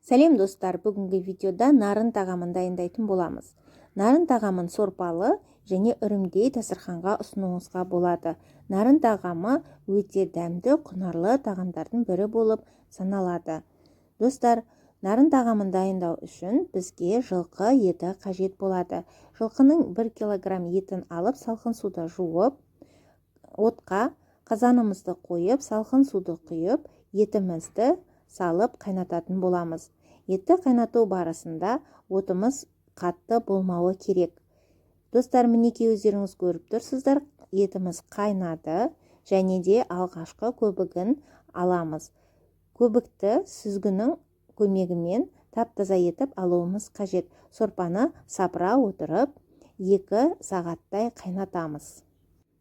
Сәлем достар, бүгінгі видеода нарын тағамын дайындайтын боламыз. Нарын тағамын сорпалы және үрімдей дастарханға ұсынуыңызға болады. Нарын тағамы өте дәмді, құнарлы тағамдардың бірі болып саналады. Достар, нарын тағамын дайындау үшін бізге жылқы еті қажет болады. Жылқының 1 килограмм етін алып, салқын суда жуып, отқа қазанымызды қойып, салқын суды құйып, етімізді салып қайнататын боламыз. Етті қайнату барысында отымыз қатты болмауы керек. Достар, мінекей өздеріңіз көріп тұрсыздар, етіміз қайнады және де алғашқы көбігін аламыз. Көбікті сүзгінің көмегімен тап-таза етіп алуымыз қажет. Сорпаны сапыра отырып 2 сағаттай қайнатамыз.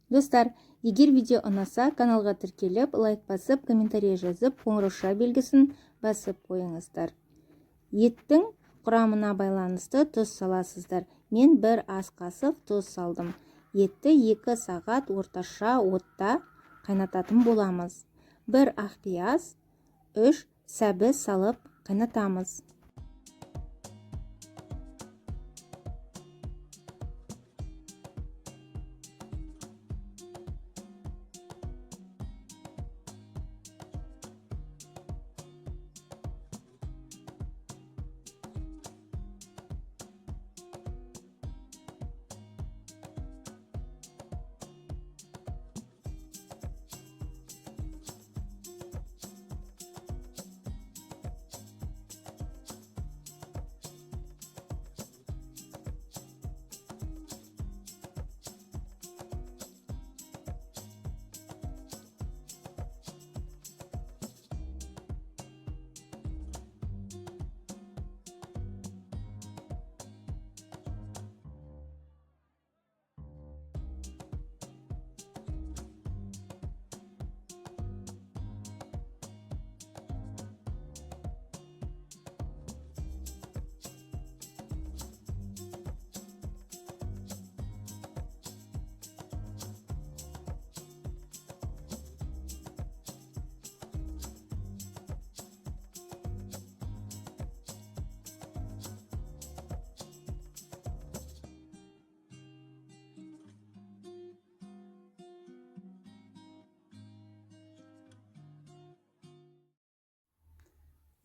Достар, егер видео ұнаса, каналға тіркеліп, лайк басып, комментарий жазып, қоңырауша белгісін басып қойыңыздар. Еттің құрамына байланысты тұз саласыздар. Мен 1 ас қасық тұз салдым. Етті 2 сағат орташа отта қайнататын боламыз. 1 ақпияз, 3 сәбіз салып қайнатамыз.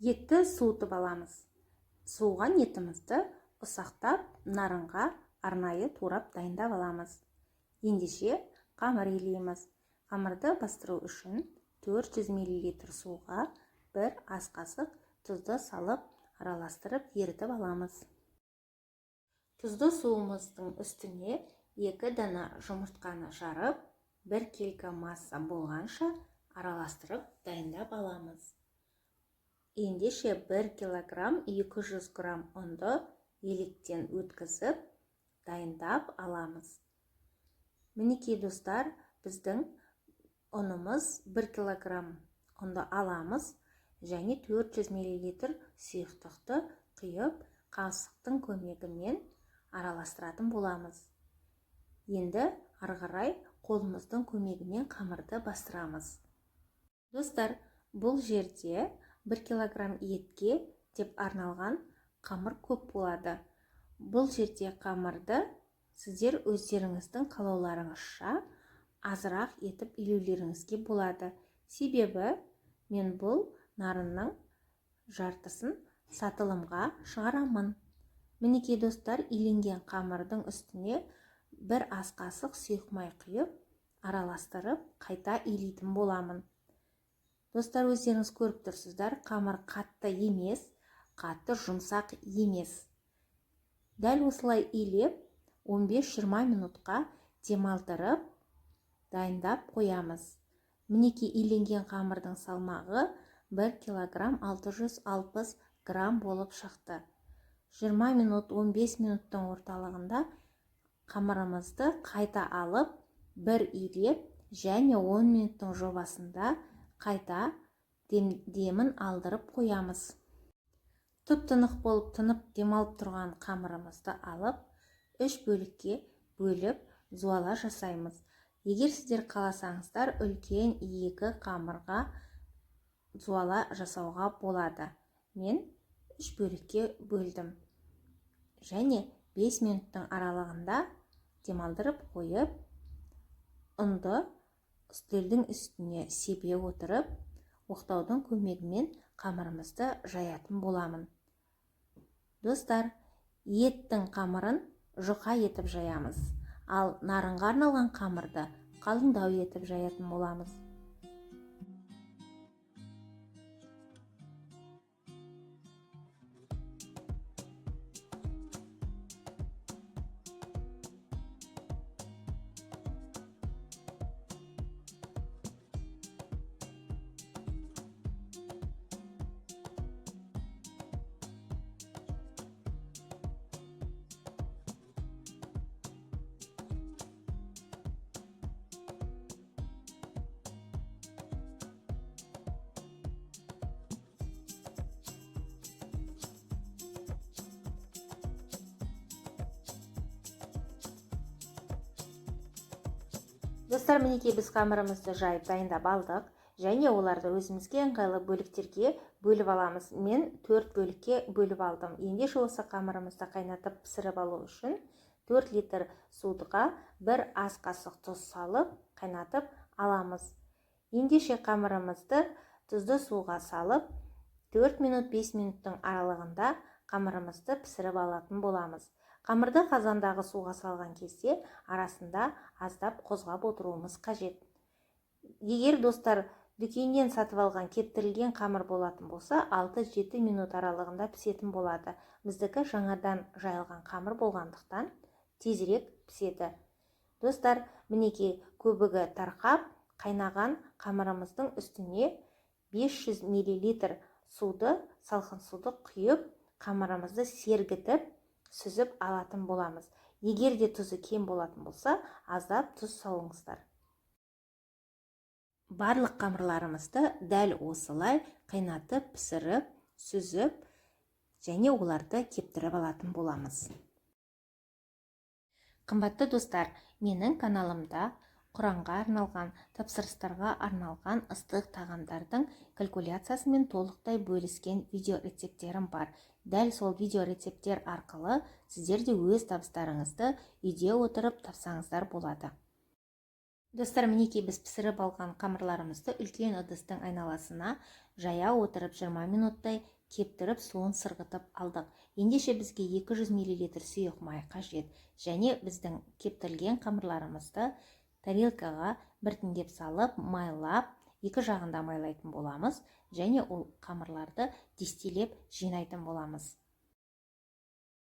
Етті суытып аламыз. Суыған етімізді ұсақтап, нарынға арнайы турап дайындап аламыз. Ендеше қамыр илейміз. Қамырды бастыру үшін 400 мл суға 1 ас қасық тұзды салып, араластырып ерітіп аламыз. Тұзды суымыздың үстіне 2 дана жұмыртқаны жарып, 1 келі масса болғанша араластырып дайындап аламыз. Ендеше 1 килограмм 200 грамм ұнды електен өткізіп дайындап аламыз. Мінекей достар, біздің ұнымыз 1 килограмм ұнды аламыз және 400 мл сұйықтықты құйып, қасықтың көмегімен араластыратын боламыз. Енді ары қарай қолымыздың көмегімен қамырды бастырамыз. Достар, бұл жерде 1 килограмм етке деп арналған қамыр көп болады. Бұл жерде қамырды сіздер өздеріңіздің қалауларыңызша азырақ етіп илеулеріңізге болады. Себебі мен бұл нарынның жартысын сатылымға шығарамын. Мінекей достар, иленген қамырдың үстіне 1 ас қасық сұйық май құйып, араластырып, қайта илейтін боламын. Достар, өздеріңіз көріп тұрсыздар, қамыр қатты емес, қатты жұмсақ емес. Дәл осылай илеп, 15-20 минутқа демалтырып, дайындап қоямыз. Мінекей иленген қамырдың салмағы 1 килограмм 660 грамм болып шықты. 20 минут, 15 минуттың орталығында қамырымызды қайта алып, 1 илеп және 10 минуттың жобасында қайта демін алдырып қоямыз. Тұп-тұнық болып тынып демалып тұрған қамырымызды алып, 3 бөлікке бөліп зуала жасаймыз. Егер сіздер қаласаңыздар, үлкен 2 қамырға зуала жасауға болады. Мен 3 бөлікке бөлдім. Және 5 минуттың аралығында демалдырып қойып, ұнды үстелдің үстіне себе отырып, оқтаудың көмегімен қамырымызды жаятын боламын. Достар, еттің қамырын жұқа етіп жаямыз, ал нарынға арналған қамырды қалыңдау етіп жаятын боламыз. Достар, мінекей біз қамырымызды жайып дайындап алдық, және оларды өзімізге ыңғайлы бөліктерге бөліп аламыз. Мен 4 бөлікке бөліп алдым. Ендеше осы қамырымызды қайнатып пісіріп алу үшін 4 литр судыға 1 ас қасық тұз салып қайнатып аламыз. Ендеше қамырымызды тұзды суға салып 4 минут 5 минуттың аралығында қамырымызды пісіріп алатын боламыз. Қамырды қазандағы суға салған кезде арасында аздап қозғап отыруымыз қажет. Егер достар дүкеннен сатып алған кептірілген қамыр болатын болса, 6-7 минут аралығында пісетін болады. Біздікі жаңадан жайылған қамыр болғандықтан тезірек піседі. Достар, мінекей көбігі тарқап, қайнаған қамырымыздың үстіне 500 мл суды, салқын суды құйып, қамырымызды сергітіп, сүзіп алатын боламыз. Егер де тұзы кем болатын болса, аздап тұз салыңыздар. Барлық қамырларымызды дәл осылай қайнатып, пісіріп, сүзіп, және оларды кептіріп алатын боламыз. Қымбатты достар, менің каналымда Құранға арналған, тапсырыстарға арналған ыстық тағамдардың калькуляциясымен толықтай бөліскен видео рецепттерім бар. Дәл сол видео рецепттер арқылы сіздер де өз табыстарыңызды үйде отырып тапсаңыздар болады. Достар, мінекей біз пісіріп алған қамырларымызды үлкен ыдыстың айналасына жая отырып 20 минуттай кептіріп, суын сырғытып алдық. Ендеше бізге 200 мл сұйық май қажет, және біздің кептірілген қамырларымызды тарелкаға біртіндеп салып, майлап, екі жағында майлайтын боламыз, және ол қамырларды дестелеп жинайтын боламыз.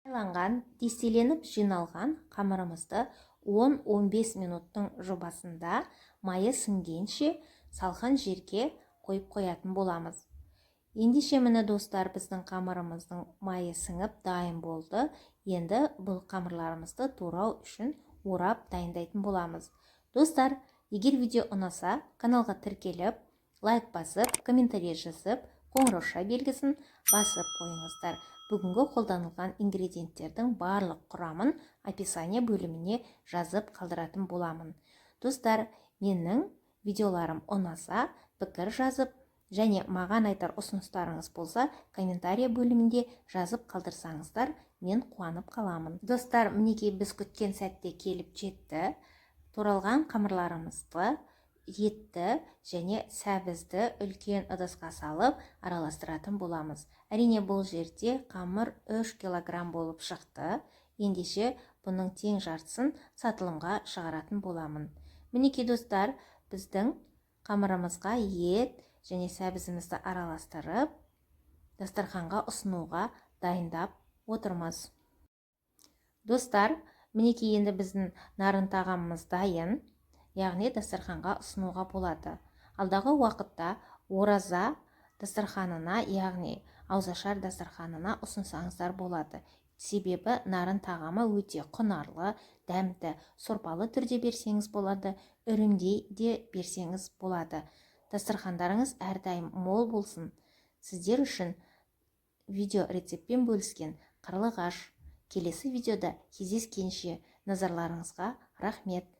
Майланған, дестеленіп жиналған қамырымызды 10-15 минуттың жобасында майы сіңгенше салқын жерге қойып қоятын боламыз. Ендеше міне достар, біздің қамырымыздың майы сіңіп дайын болды. Енді бұл қамырларымызды турау үшін орап дайындайтын боламыз. Достар, егер видео ұнаса, каналға тіркеліп, лайк басып, комментарий жазып, қоңырауша белгісін басып қойыңыздар. Бүгінгі қолданылған ингредиенттердің барлық құрамын описание бөліміне жазып қалдыратын боламын. Достар, менің видеоларым ұнаса, пікір жазып, және маған айтар ұсыныстарыңыз болса, комментарий бөлімінде жазып қалдырсаңыздар, мен қуанып қаламын. Достар, мінекей біз күткен сәтте келіп жетті. Туралған қамырларымызды, етті және сәбізді үлкен ыдысқа салып араластыратын боламыз. Әрине бұл жерде қамыр 3 килограмм болып шықты. Ендеше бұның тең жартысын сатылымға шығаратын боламын. Мінекей достар, біздің қамырымызға ет және сәбізімізді араластырып, дастарханға ұсынуға дайындап отырмыз. Достар, мінекей енді біздің нарын тағамымыз дайын, яғни дастарханға ұсынуға болады. Алдағы уақытта ораза дастарханына, яғни аузашар дастарханына ұсынсаңыздар болады. Себебі нарын тағамы өте құнарлы, дәмді, сорпалы түрде берсеңіз болады, үрімдей де берсеңіз болады. Дастархандарыңыз әрдайым мол болсын. Сіздер үшін видео рецептпен бөліскен Қарлығаш. Келесі видеода кездескенше назарларыңызға рахмет.